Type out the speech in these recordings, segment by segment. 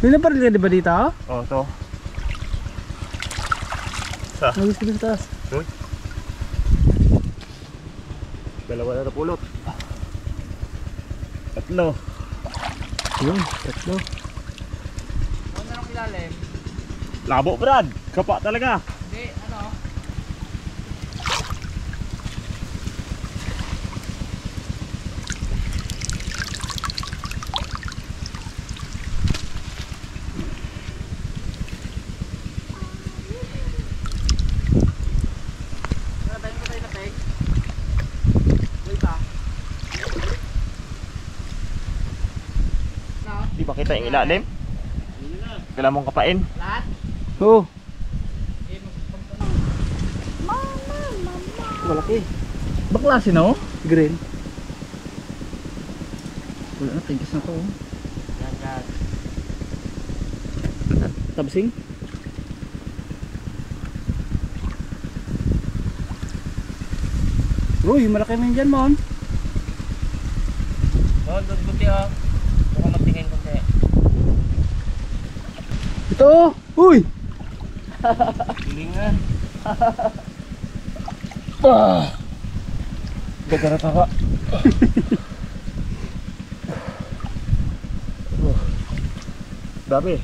May naparil ka di ba dito? Oh, to. Sa? Nagis ka sa taas. Uy. Dalawa na napulot. Tatlo. Yun, tatlo. Ano na lang ilalim? Labo, Brad. Kapa talaga. Hindi, ano? Di ba kita yung ilalim? Kailangan mong kapain. Lahat? Oo. Eh, Malaki. Baklase no? Green. Wala na, tingkis na to. Oh. Lahat. Tabsing. Uy, malaki na yun dyan, Mon. Doon, buti oh. Mukhang magtingin konti. Ito oh. Uy! Hilingan. Gagarat ako. Dami.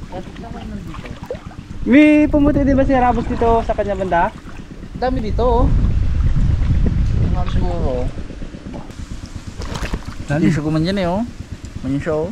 Bakit naman nandito? May pumuti di ba si Rabos dito sa kanya banda? Dami dito oh. Ang siguro. Hindi siya kumanyan eh oh. Manyan siya oh.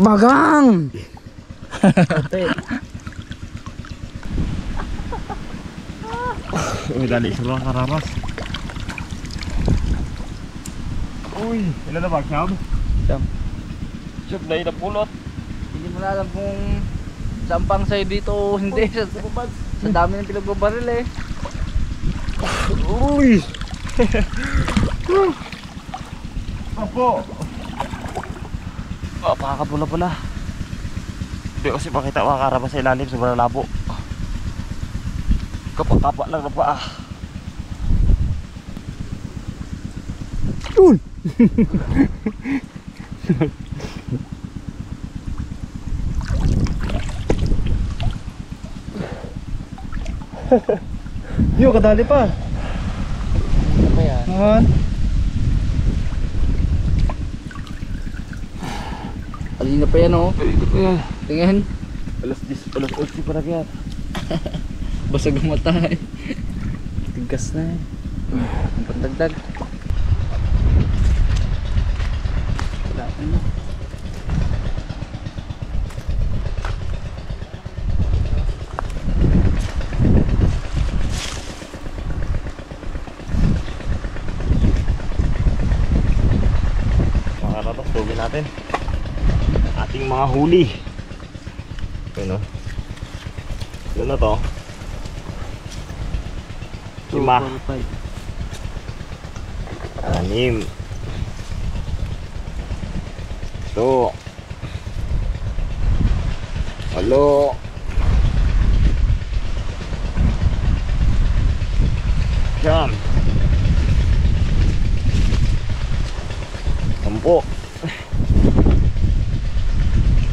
Bagang! Uy, dali sa mga karamas. Uy, ilan na ba? Siyam? Siyam. Siyam na inapulot. Hindi mo na alam kung saan pang sa'yo dito o hindi. Sa dami ng pinagbabaril eh. Uy! Apo! Oh, pakakapula pala. Hindi kasi makita mga karabas sa ilalim, sobrang labo. Kapag-kapa lang na pa ah. Yun! Yun, kadali pa. Ano ba yan? Ahan. Alina pa yan oh. Tingin. Alas 10, alas 11 pa na yan. Basag ang mata eh. Tigas na eh. Ang pandagdag. Wala ka na. Mga karabas, tugin natin ating mga huli. Ano? Ano na to? 5, 6, 7, 8, 9, 10.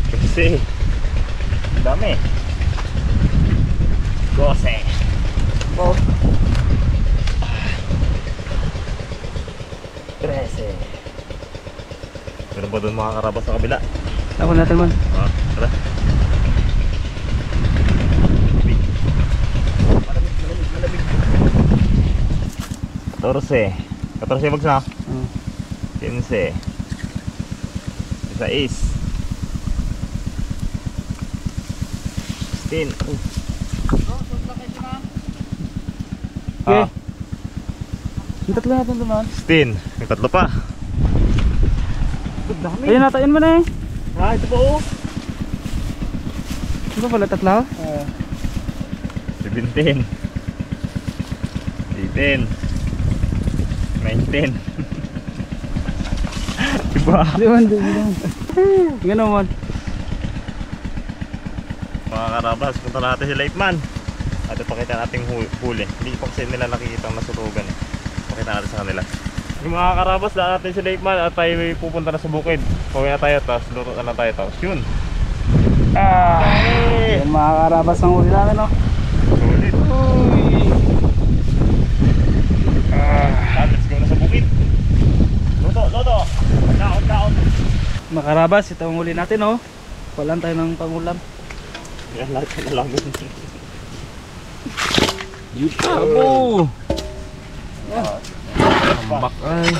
Kasi dami. 12. Wow. 13. Meron ba doon mga karabas sa kabila? Ako natin man. Ah, tara. Malamig. 14. 14 bags na. 15. 16. 16. Okay. Ah, Yung tatlo natin naman. 16. May tatlo pa. Dami. Ayun, natain mo na eh. Ah, ito po oh. Ito pala tatlo? 17. 18. 19. Diba? Diwan. Tingnan naman. Mga karabas, punta natin si Lightman. At ipakita natin huli. Hindi pa kasi nila nakikita ang nasutugan eh. Pakita natin sa kanila. Yung mga karabas, daan natin si Lakeman at tayo pupunta na sa bukid. Pauwi na tayo, tapos luto na lang tayo, tapos yun. Yan mga karabas ang huli namin, no? Sulit. Let's go na sa bukid. Luto, luto. Daon, daon. Mga karabas, ito ang huli natin, no? Walan tayo ng pangulam. Yan, lahat na lang. Abo! Tambak ay.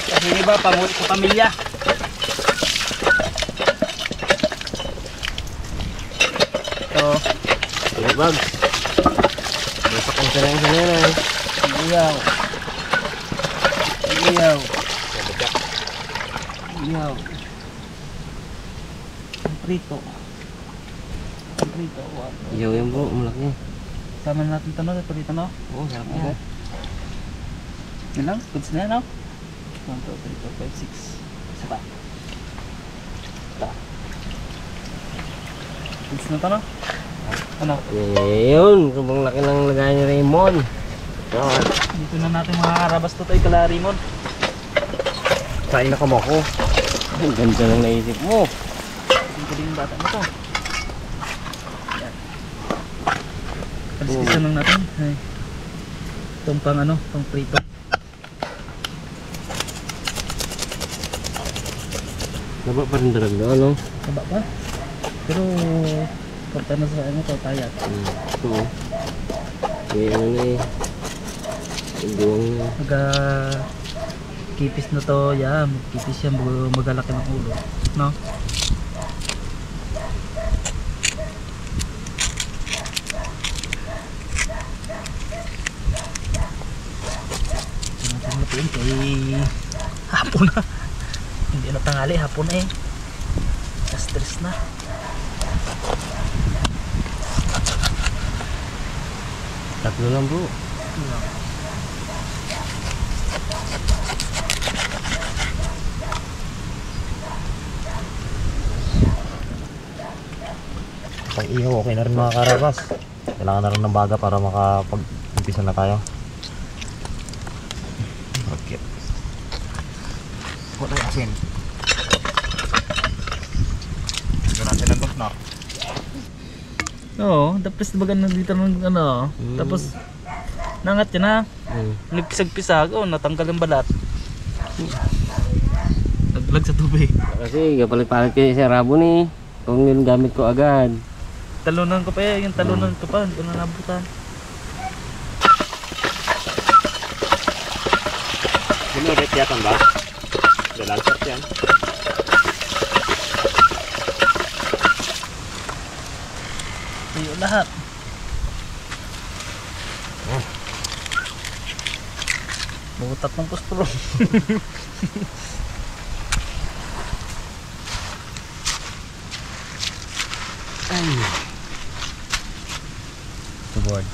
Kasi iba, panghuli sa pamilya. Ito. Sige, bags. Basak ang sanay sa nanay. Iyaw. Iyaw. Iyaw. Prito. Prito. Iyaw yan bro, malaki. Sama natin ito, no? Prito, no? Oo, sarap Okay. yan. Yan lang, goods na yan, no? 1, 2, 3, 4, 5, 6. Isa pa. Ito. Goods na ito, no? Ano? Yun, sobrang laki ng lagay ni Raymond. Dito na natin mga karabas to tayo kala Raymond. Kain na kamo ko. Ang ganda ng naisip mo. Ang galing ng bata mo to. Yan. Paliskisan lang natin. Ay. Itong pang ano, pang prito. Naba pa rin darag na ano? Taba pa. Pero, porta na sa ano to, tayat. Oo. May ano na eh. Buwang na. Kipis na to, yan. Kipis yan, magalaki ng ulo. No? Natin kay hapon na. Hindi na tangali, hapon na eh. Stress na. Tatlo lang bro. Pag ihaw, okay na rin mga karabas. Kailangan na rin ng baga para makapag-umpisa na tayo. Okay. Huwag tayo asin. Ito natin ang na. Oo, tapos baga nandito ng ano. Tapos, nangat yun na. Nagpisag-pisag, natanggal ang balat. Naglag sa tubig. Kasi kapalit-palit kayo sa rabo ni. Kung yun gamit ko agad. Talunan ko pa yung talunan ko pa, hindi ko na nabutan. Sinulit yatan ba? Dalansat yan. Tuyo lahat. Butat ng pustro. Ay. Tubod.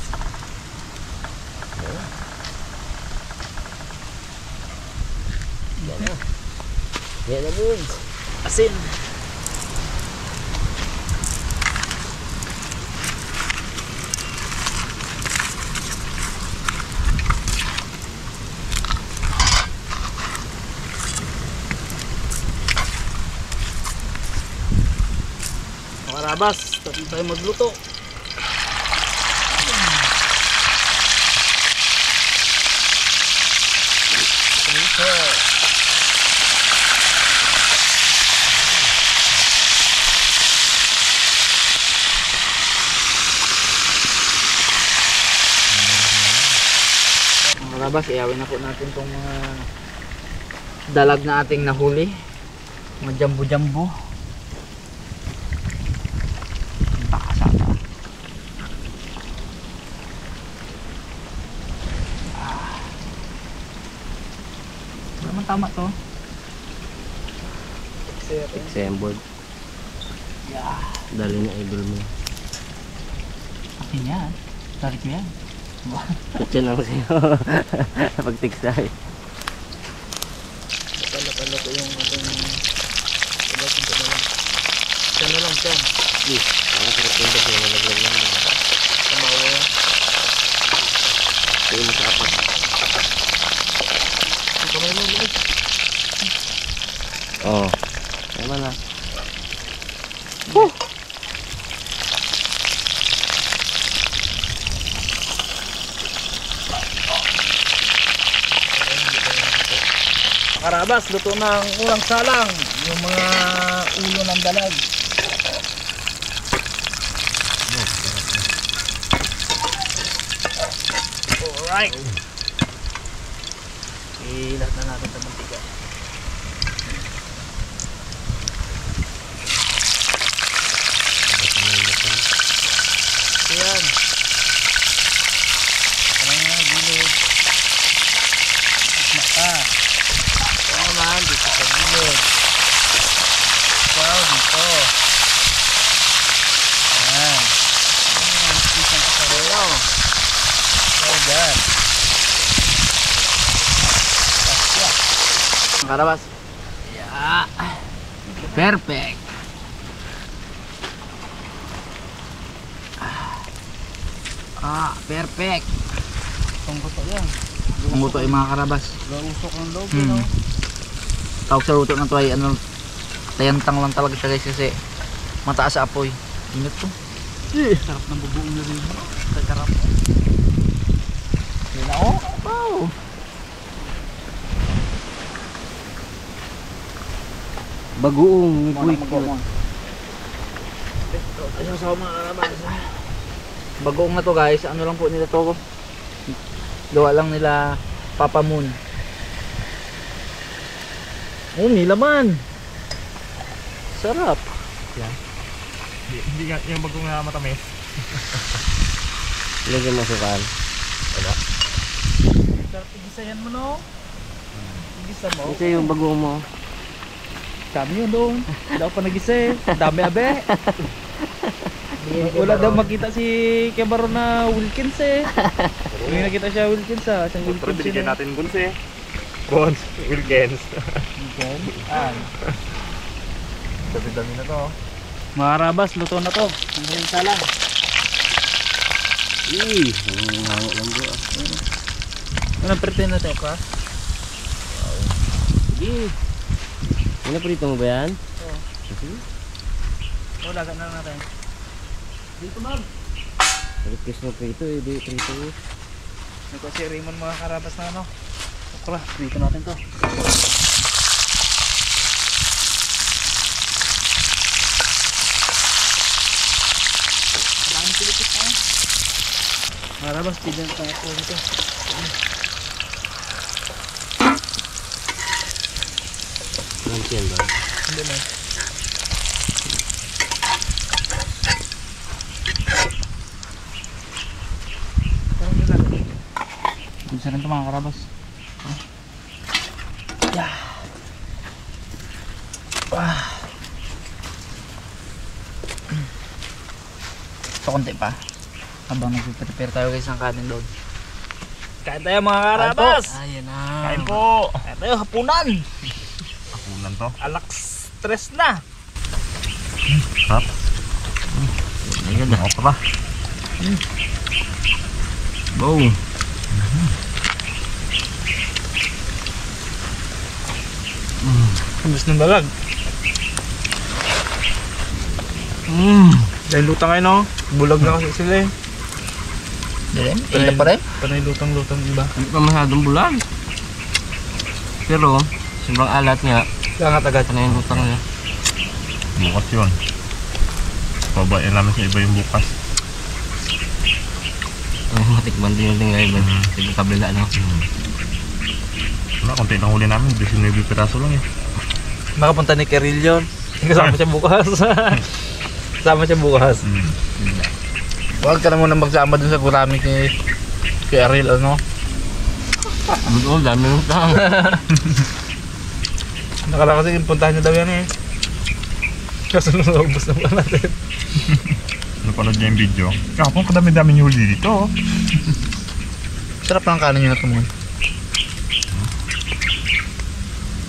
Yan na good. Asin. Mga rabas, tapos tayo magluto. Mga rabas, iyawin na po natin itong mga dalag na ating nahuli. Mga jambo-jambo. Pakasata. Naman tama to. Assembled. Yeah. Dali na idol mo. Akin yan. Tarik mo yan. Kutsa lang sa'yo. Pag-tiksay. Pala ko yung ating palasin ko na lang. Siya na lang siya. Ang sarap yung dog yung nalaglag naman. Kamawa yan. Ito yung sa apat. Karabas, luto ng unang salang. Yung mga ulo ng dalag. Alright. Ilat na natin sa mantika. Ayan. Ayan, gilid. Maka. Ito naman, dito sa gilid. Ikaw, dito. Ayan. Ayan, isang kasarelo. So dyan. Karabas. Yeah. Perfect. Perfect. Pangbuto yan. Pangbuto yung mga karabas. Gausok ng loob, no? Tawag sa luto ng ito ay ano, tayantang lang talaga siya guys kasi mataas sa apoy. Ingat to. Sarap ng bubuong na rin. Sarap. Yan na oh. Wow. Bagoong Quick. Ayun sa mga karabas. Bagoong na to guys. Ano lang po nila to? Gawa lang nila Papa Moon. Oh, may laman. Sarap. Yan. Hindi nga yung bagong na matamis. Lagyan mo sukal. Wala. Sarap igisayan mo no? Igisa mo. Ito yung bagoong mo. Kami yun doon. Daw pa nag-isa eh. Dami abe. Wala daw makita si Kebaro na Wilkins eh. Hindi nakita siya Wilkins ah. Siyang Pero Wilkins binigyan yun. natin Guns eh. Guns, Wilkins. Dami-dami na to. Mga karabas, luto na to. Ang huling salang. Hango lang bro. Anong pretend natin pa? Sige. Ano prito mo ba yan? Oo. Lagan na natin. Dito ma'am. Request mo prito eh. Di prito eh. Ito si Raymond mga karabas na ano. Okra, dito natin to. Langin pilipit na. Karabas, tignan tayo po dito. Nandiyan ba? Hindi na. Parang nila. Bisa rin ito mga karabas. Yeah. Ito konti pa. Habang nag-prepare tayo guys ng kanin doon. Kain tayo mga karabas! Ayan na. Kain po! Kain tayo hapunan! Akulan to. Alak stress na! Sarap. Ayan, okra. Boom. Gusto ng dalag. Dahil lutang kayo no? Bulag na kasi sila eh. Hindi pa rin? Panay lutang-lutang iba. Hindi pa masyadong bulan. Pero, sobrang alat nga. Langat agad. Ito na yung utang niya. Bukas yun. Pabayan namin sa iba yung bukas. Ay, matikman din yung tingay ba? Sa kabila no? Wala, konti lang huli namin. 19 piraso lang eh. Makapunta ni Keril yun. Kasama siya bukas. Kasama siya bukas. Huwag ka na muna magsama dun sa gurami kay Keril ano. Oo, dami ng utang. Nakala kasi puntahan niya daw yan eh. Kaso nung naubos na pa natin. Napanood niya yung video. Kapag kadami-dami niyo huli dito. Sarap ng kanin yun na tumungan.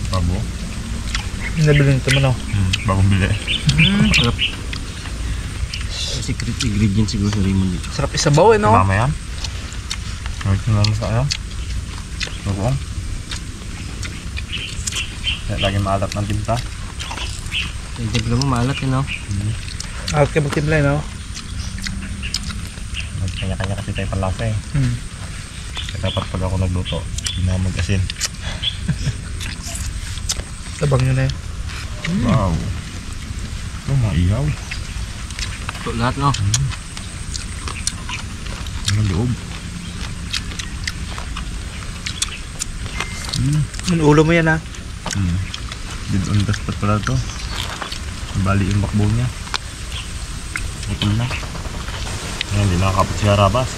Babo. Nabili nito mo no? Bagong bili. Sarap. Secret ingredient siguro sa Raymond dito. Sarap isabaw eh no? Mama yan. Gawin ko naman sa kaya. Bagoong. Kaya lagi maalat ng tinta. Yung timpla mo maalat yun no? Out ka magtimla eh no? Kanya-kanya kasi tayo panlasa eh. Kaya dapat pag ako nagluto, hindi na mag-asin. Tabang yun eh. Wow. Ito, maiyaw. Ito lahat no. Ang loob. Yung ulo mo yan ha. Did on the spot pala to. Bali yung backbone niya. Putol na. Ayan, hindi nakakapot si Harabas.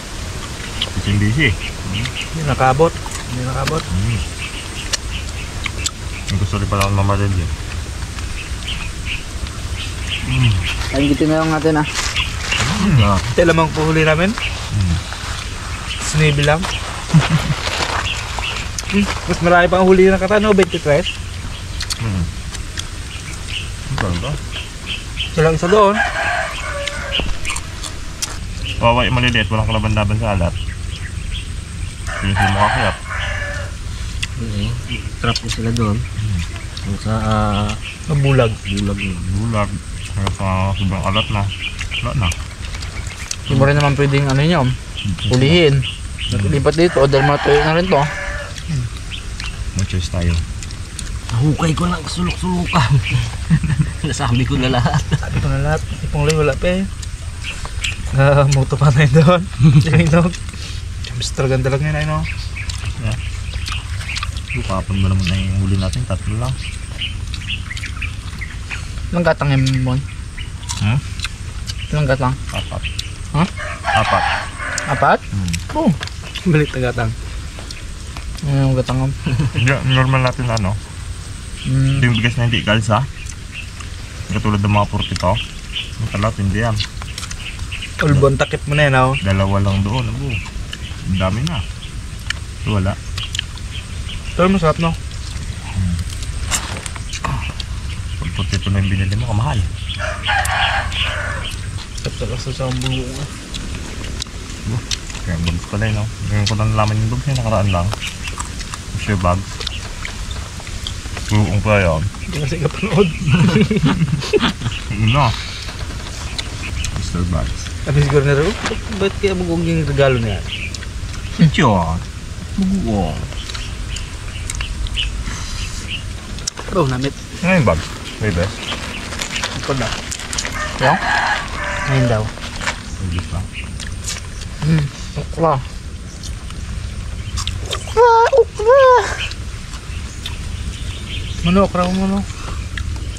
Busy. Hindi nakabot. Ang gusto rin pala akong mamadal yun. Kaingitin na lang natin ah. Ito lamang puhuli namin. Sinabi lang. Mas marami pang huli na katano, 23. Ano ba? Silang isa doon. Wawa yung maliliit, walang kalaban-laban sa alat. Hindi sila makakayap. Trap ko sila doon. Yung sa Bulag. Bulag. Kaya sa sobrang alat na. Wala na. Hindi mo rin naman pwedeng ano nyo, hulihin. Lipat dito, o dahil matuyo na rin to. No choice tayo. hukay ko lang sulok-sulukan. Nasabi ko na lahat. Sabi ko na lahat. Ipong lay wala pa eh. Moto pa na yun doon. Sinog. Hamster ganda lang yun ay no. Yeah. Kapon ba naman na yung huli natin? Tatlo lang. Ilang gatang yung mon? Ilang gatang? Apat. Huh? Apat. Apat? Oo. Balit na gatang. Ano yung gatang? Yeah, normal natin ano. Ito yung bigas na hindi kalsa. Katulad ng mga purtito. Ang talat, hindi yan. Ulbon takip mo na yan ako. Dalawa lang doon. Abo. Ang dami na. Ito wala. Pero masarap no? Pag purtito na yung binili mo, kamahal. Tapos sa bulo nga. Kaya bags pala yun, no? Ngayon ko lang nalaman yung bags niya, nakaraan lang. Sure bags. Buong pa yun. Hindi kasi kapanood. Una. Mr. Bags. Sabi siguro na rin, ba't kaya bugong yung regalo na yan? Diyan. Buong. Oh, namit. Ano yung bags? May best? Ito na. Yung? Ngayon daw. English lang. Okra. Mano, okra mo mano.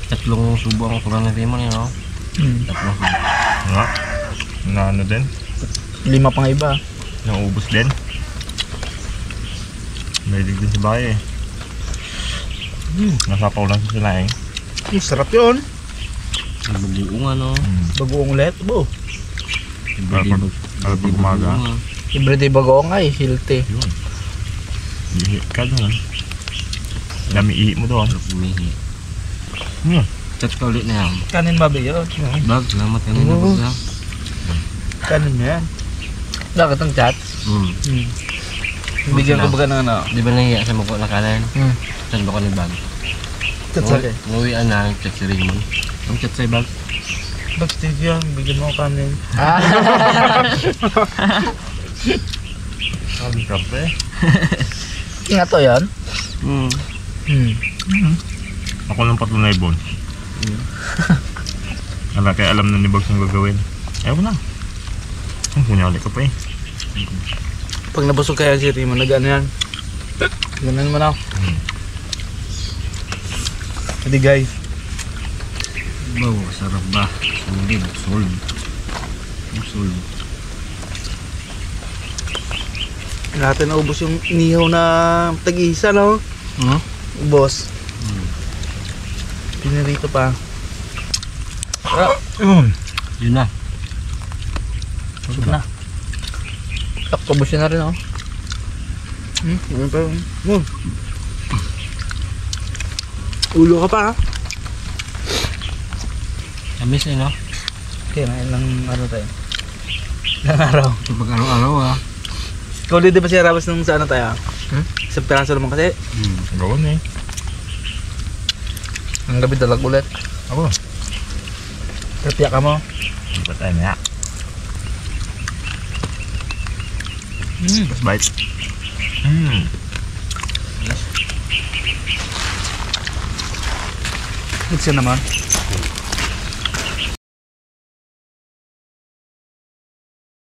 Tatlong subo ang kurang na limon yun, no? Tatlong subo. Nga. Na ano din? 5 pang iba. Naubos din. Mahilig din sa bahay eh. Nasapaw lang sa sinaing. Sarap yun. Bagoong ano? Bagoong ulit. Bo. Pag umaga. Everyday bagoong ay healthy. Yun. Ihi ka doon. Dami ihi mo doon. Umihi. Chat ka ulit na yan. Kanin babi yun. Bag, salamat kanina Oo. bag. Kanin mo yan. Bakit ang chat? Bigyan ko baga ng ano. Di ba nahiya sa mukha na kanan? Chat ba ko ni bag? Chat sa akin. Ngawian na, chat si Raymond. Ang chat sa'y bag. Backstage yan. Bigyan mo ako kanin. Sabi kape. Nga to yan? Ako lang patunay bon. Kaya alam na ni Bags ang gagawin. Ayaw na. Ang punyali ka pa eh. Pag nabusog kaya si Rima, nag-ano yan? Ganun mo na. Hindi guys. Wow, sarap ba? Solid. Solid. Natin naubos yung inihaw na tag-isa, no? Ubos. Pinarito pa. Yun na. Ubos na. Ubos yun na rin, oh. Ano pa yun? Ulo ka pa, ha? Amis eh, no? Okay na, ilang ano tayo? Ilang araw. Kapag araw-araw, ah. Ikaw ulit di ba siya rabas nung sa ano tayo? Isang piraso naman kasi. Gawin eh. Ang gabi dalag ulit. Ako. Terpiak ka mo. Hindi pa tayo na. Tapos bite. Isa naman.